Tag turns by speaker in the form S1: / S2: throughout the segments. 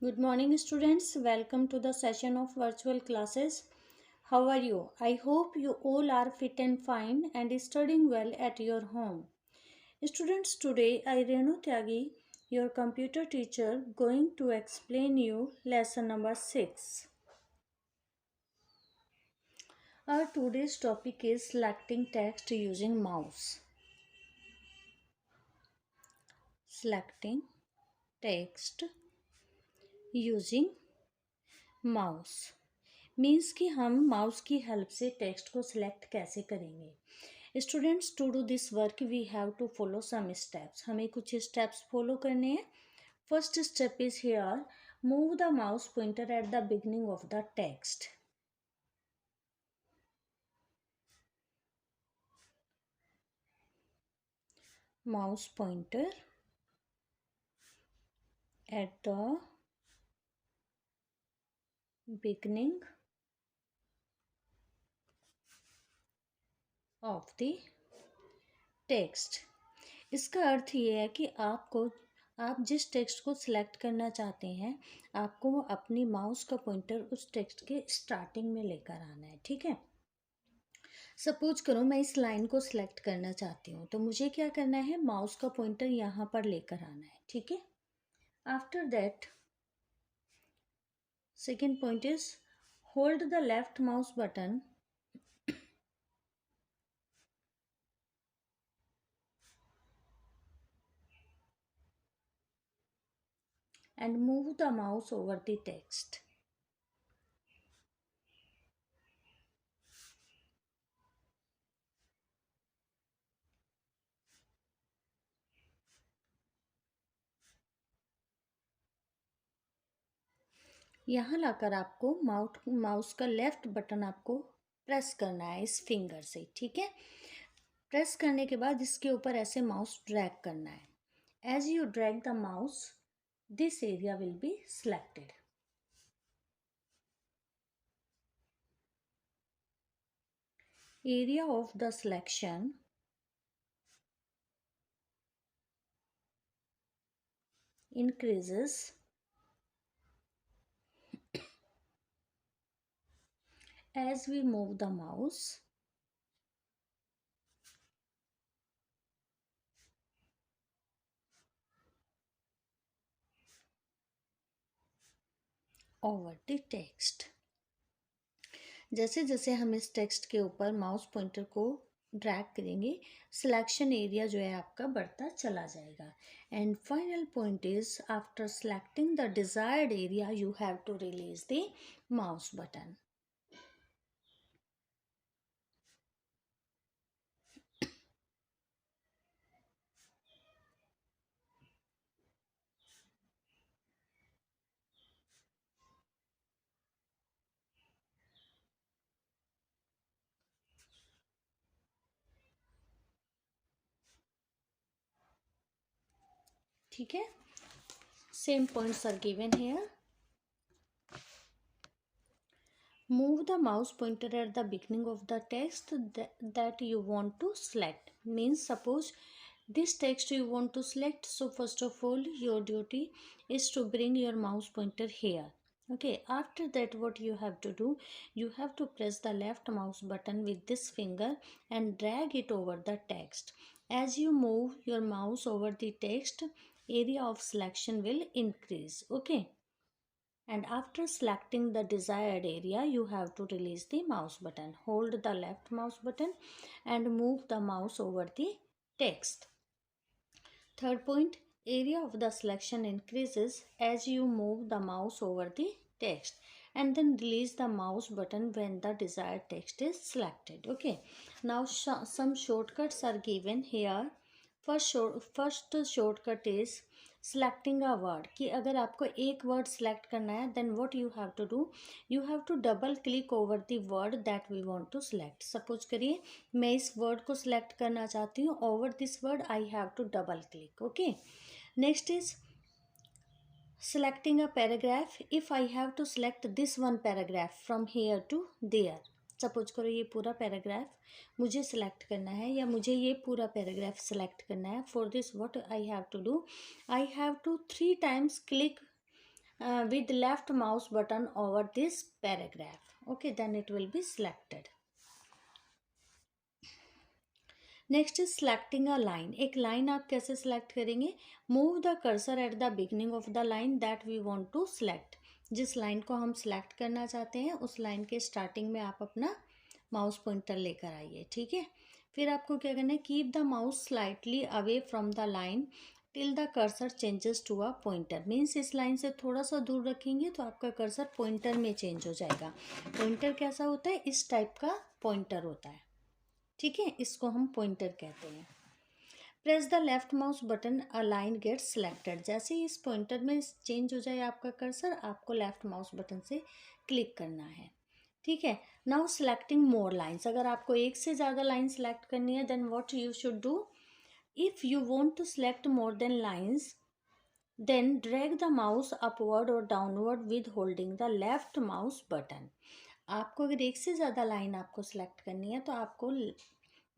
S1: Good morning, students. Welcome to the session of virtual classes. How are you? I hope you all are fit and fine and studying well at your home. Students, today I Renu Tyagi, your computer teacher, going to explain you lesson number 6. Our today's topic is selecting text using mouse. Selecting text using mouse means कि हम mouse की help से text को select कैसे करेंगे। Students, to do this work we have to follow some steps. हमें कुछ steps follow करने हैं। First step is here, move the mouse pointer at the beginning of the text. Mouse pointer at the beginning of the text. इसका अर्थ ये है कि आप जिस टेक्स्ट को सिलेक्ट करना चाहते हैं, आपको अपनी माउस का पॉइंटर उस टेक्स्ट के स्टार्टिंग में लेकर आना है। ठीक है। सपोज करो मैं इस लाइन को सिलेक्ट करना चाहती हूँ, तो मुझे क्या करना है, माउस का पॉइंटर यहाँ पर लेकर आना है। ठीक है। After that second point is hold the left mouse button and move the mouse over the text. यहाँ लाकर आपको माउस का लेफ्ट बटन आपको प्रेस करना है इस फिंगर से। ठीक है। प्रेस करने के बाद इसके ऊपर ऐसे माउस ड्रैग करना है। As you drag the mouse, this area will be selected. Area of the selection increases as we move the mouse over the text। जैसे जैसे हम इस टेक्स्ट के ऊपर माउस पॉइंटर को ड्रैग करेंगे, सिलेक्शन एरिया जो है आपका बढ़ता चला जाएगा। And final point is after selecting the desired area you have to release the mouse button. ठीक है। Same points are given here. Move the mouse pointer at the beginning of the text that you want to select. Means suppose this text you want to select, so first of all your duty is to bring your mouse pointer here. Okay, after that what you have to do, you have to press the left mouse button with this finger and drag it over the text. As you move your mouse over the text, area of selection will increase. Okay, and after selecting the desired area you have to release the mouse button. Hold the left mouse button and move the mouse over the text. Third point, area of the selection increases as you move the mouse over the text, and then release the mouse button when the desired text is selected. Okay, now some shortcuts are given here. First shortcut is selecting a word, कि अगर आपको एक word select करना है, then what you have to do, you have to double click over the word that we want to select. Suppose करिए मैं इस word को select करना चाहती हूँ, over this word I have to double click. Okay, next is selecting a paragraph. If I have to select this one paragraph from here to there, suppose करो ये पूरा पैराग्राफ मुझे सेलेक्ट करना है या मुझे ये पूरा पैराग्राफ सेलेक्ट करना है। For this what I have to do, I have to 3 times click with left mouse button over this paragraph. Okay, then it will be selected. Next is selecting a line. एक line आप कैसे select करेंगे? Move the cursor at the beginning of the line that we want to select. जिस line को हम select करना चाहते हैं उस लाइन के स्टार्टिंग में आप अपना माउस पॉइंटर लेकर आइए. ठीक है. फिर आपको क्या करना है? Keep the mouse slightly away from the line till the cursor changes to a pointer. Means इस लाइन से थोड़ा सा दूर रखेंगे तो आपका कर्सर पॉइंटर में चेंज हो जाएगा. पॉइंटर कैसा होता है? इस टाइप का पॉइंटर होता है. ठीक है, इसको हम पॉइंटर कहते हैं. Press the left mouse button, a line gets selected. जैसे ही इस पॉइंटर में चेंज हो जाए आपका कर्सर, आपको लेफ्ट माउस बटन से क्लिक करना है. ठीक है. Now selecting more lines. अगर आपको एक से ज़्यादा लाइन सेलेक्ट करनी है then what you should do? If you want to select more then lines then drag the mouse upward और downward with holding the left mouse button. आपको अगर एक से ज़्यादा लाइन आपको सेलेक्ट करनी है तो आपको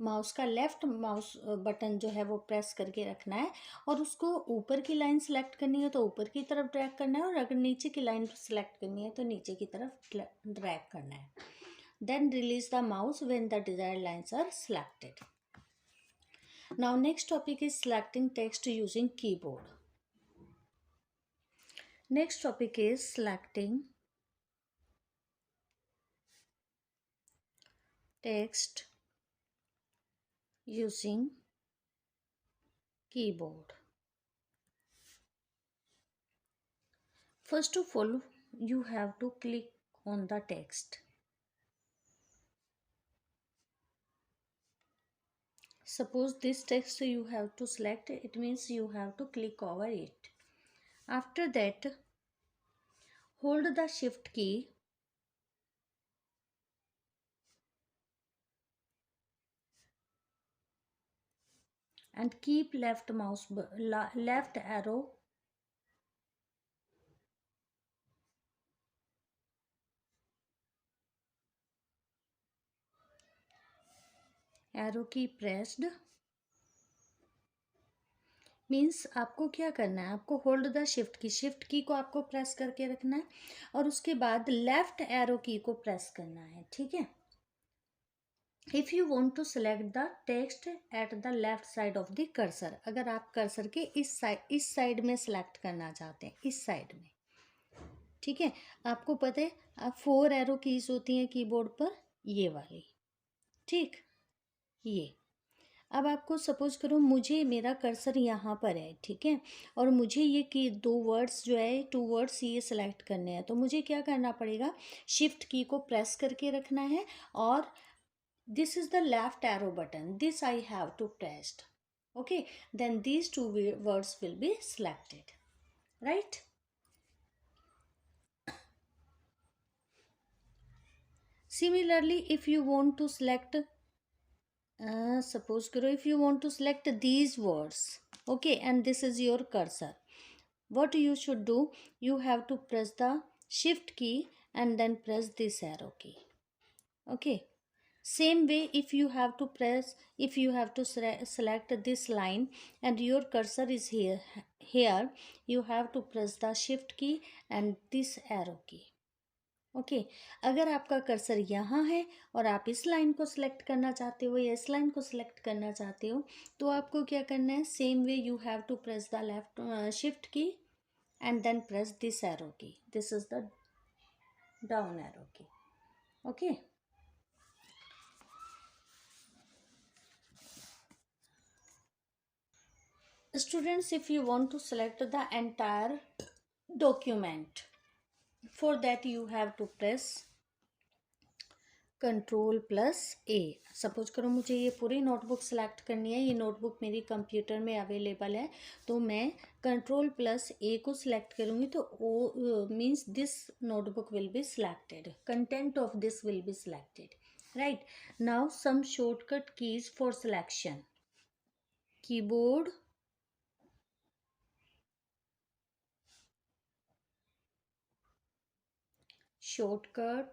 S1: माउस का लेफ्ट माउस बटन जो है वो प्रेस करके रखना है, और उसको ऊपर की लाइन सेलेक्ट करनी है तो ऊपर की तरफ ड्रैग करना है, और अगर नीचे की लाइन सेलेक्ट करनी है तो नीचे की तरफ ड्रैग करना है. Then release the mouse when the desired lines are selected. Now next topic is selecting text using keyboard. Next topic is selecting text using keyboard. First of all, you have to click on the text. Suppose this text you have to select, it means you have to click over it. After that, hold the shift key and keep left arrow key pressed. Means आपको क्या करना है? आपको hold the shift की को आपको press करके रखना है और उसके बाद लेफ्ट एरो की को प्रेस करना है. ठीक है. If you want to select the text at the left side of the cursor. अगर आप कर्सर के इस साइड में सेलेक्ट करना चाहते हैं, इस साइड में. ठीक है. आपको पता है 4 एरो कीज होती हैं कीबोर्ड पर, ये वाली. ठीक. ये अब आपको सपोज करो मुझे मेरा कर्सर यहाँ पर है. ठीक है. और मुझे ये की 2 वर्ड्स जो है 2 वर्ड्स ये सेलेक्ट करने हैं, तो मुझे क्या करना पड़ेगा? शिफ्ट की को प्रेस करके रखना है, और this is the left arrow button, this I have to press. Okay, then these 2 words will be selected, right? Similarly, if you want to select suppose karo if you want to select these words, okay, and this is your cursor, what you should do? You have to press the shift key and then press this arrow key. Okay. Same way, if you have to select this line and your cursor is here, you have to press the shift key and this arrow key. Okay. अगर आपका cursor यहाँ है और आप इस line को select करना चाहते हो या इस लाइन को सिलेक्ट करना चाहते हो, तो आपको क्या करना है? Same way you have to press the left shift key and then press this arrow key. This is the down arrow key. Okay. Students, if you want to select the entire document, for that you have to press Ctrl+A. Suppose करो मुझे ये पूरी notebook select करनी है, ये notebook मेरी computer में available है, तो मैं Ctrl+A को सिलेक्ट करूँगी तो ओ means this notebook will be selected, content of this will be selected. Right. Now some shortcut keys for selection. Keyboard shortcut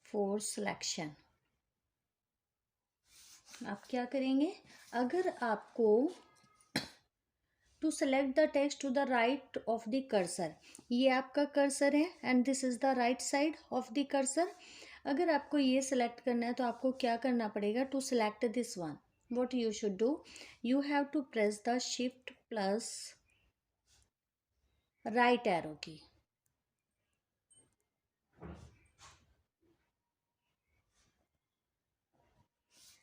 S1: for selection. आप क्या करेंगे? अगर आपको to select the text to the right of the cursor, ये आपका cursor है and this is the right side of the cursor. अगर आपको ये सिलेक्ट करना है तो आपको क्या करना पड़ेगा, to select this one what you should do, you have to press the shift plus right arrow key।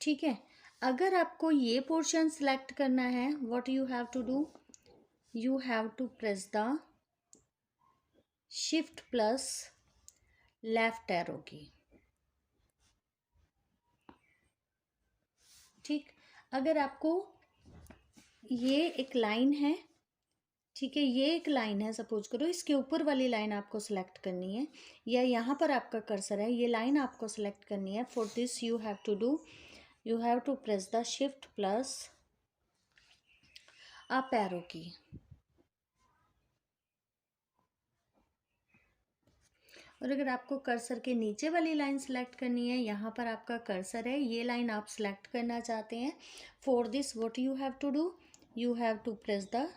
S1: ठीक है, अगर आपको ये पोर्शन सिलेक्ट करना है what you have to do, you have to press the shift plus left arrow key। ठीक, अगर आपको ये एक लाइन है, ठीक है, ये एक लाइन है, सपोज करो इसके ऊपर वाली लाइन आपको सिलेक्ट करनी है, या यहाँ पर आपका कर्सर है, ये लाइन आपको सिलेक्ट करनी है। For this you have to do, you have to press the shift plus up arrow key। और अगर आपको कर्सर के नीचे वाली लाइन सेलेक्ट करनी है, यहाँ पर आपका कर्सर है, ये लाइन आप सेलेक्ट करना चाहते हैं, for this what you have to do, you have to press the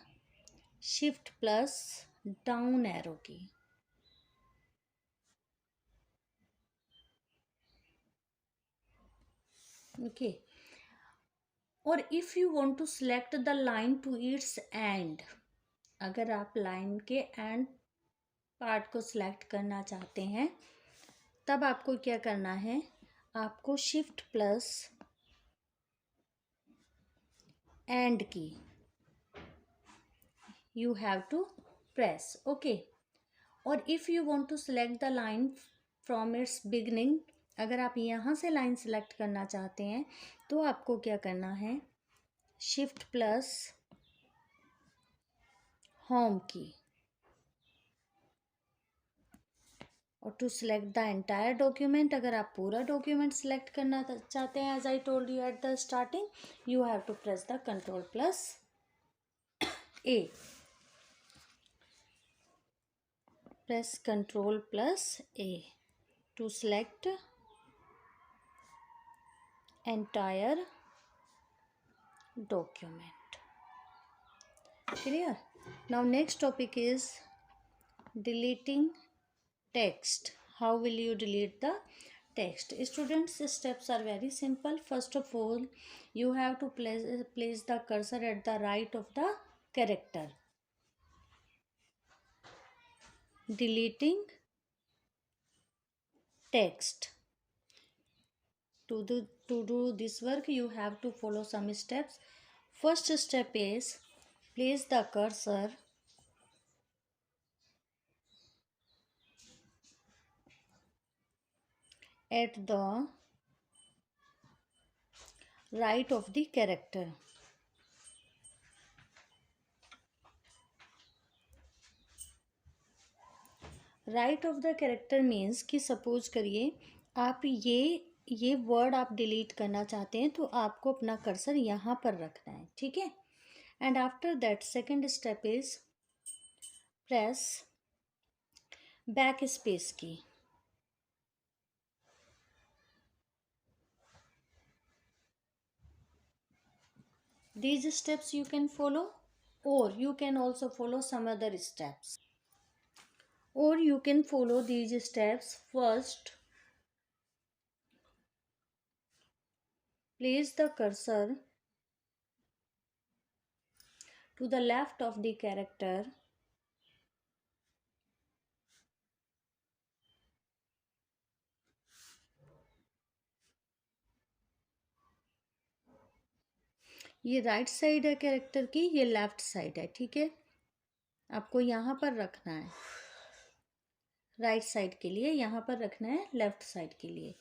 S1: shift plus down arrow key. Okay, और if you want to select the line to its end, अगर आप line के and part को select करना चाहते हैं तब आपको क्या करना है, आपको shift plus end key you have to press. Okay, और if you want to select the line from its beginning, अगर आप यहाँ से लाइन सेलेक्ट करना चाहते हैं तो आपको क्या करना है, शिफ्ट प्लस होम की। और to select the entire document, अगर आप पूरा डॉक्यूमेंट सिलेक्ट करना चाहते हैं, as I told you at the starting, you have to press the control plus A. press Ctrl plus A to select entire document। Clear? Now next topic is deleting text। How will you delete the text? Students, steps are very simple। First of all, you have to place the cursor at the right of the character। Deleting text, to do this work you have to follow some steps। First step is place the cursor at the right of the character। Right of the character means कि suppose करिए आप ये word आप delete करना चाहते हैं तो आपको अपना कर्सर यहाँ पर रखना है, ठीक है। And after that second step is press back space की। These steps you can follow, or you can also follow some other steps, or you can follow these steps। First, place the cursor to the left of the character ये right side है character की, ये left side है, ठीक है। आपको यहाँ पर रखना है राइट साइड के लिए, यहाँ पर रखना है लेफ्ट साइड के लिए।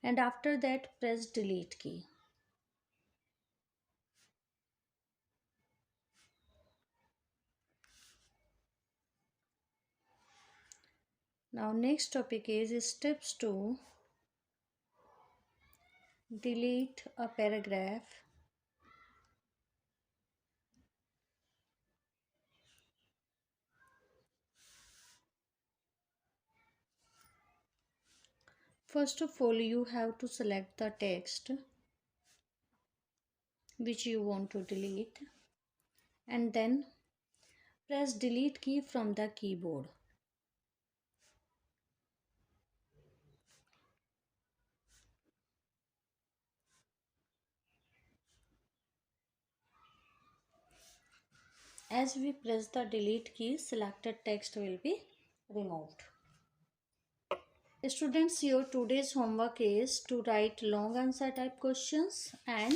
S1: And after that press delete key. Now next topic is steps to delete a paragraph First of all, you have to select the text which you want to delete, and then Press delete key from the keyboard. As we press the delete key, selected text will be removed. Students, your today's homework is to write long answer type questions and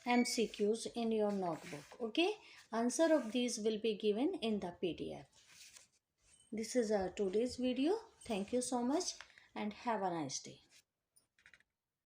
S1: MCQs in your notebook. Okay, answer of these will be given in the PDF. This is our today's video. Thank you so much and have a nice day.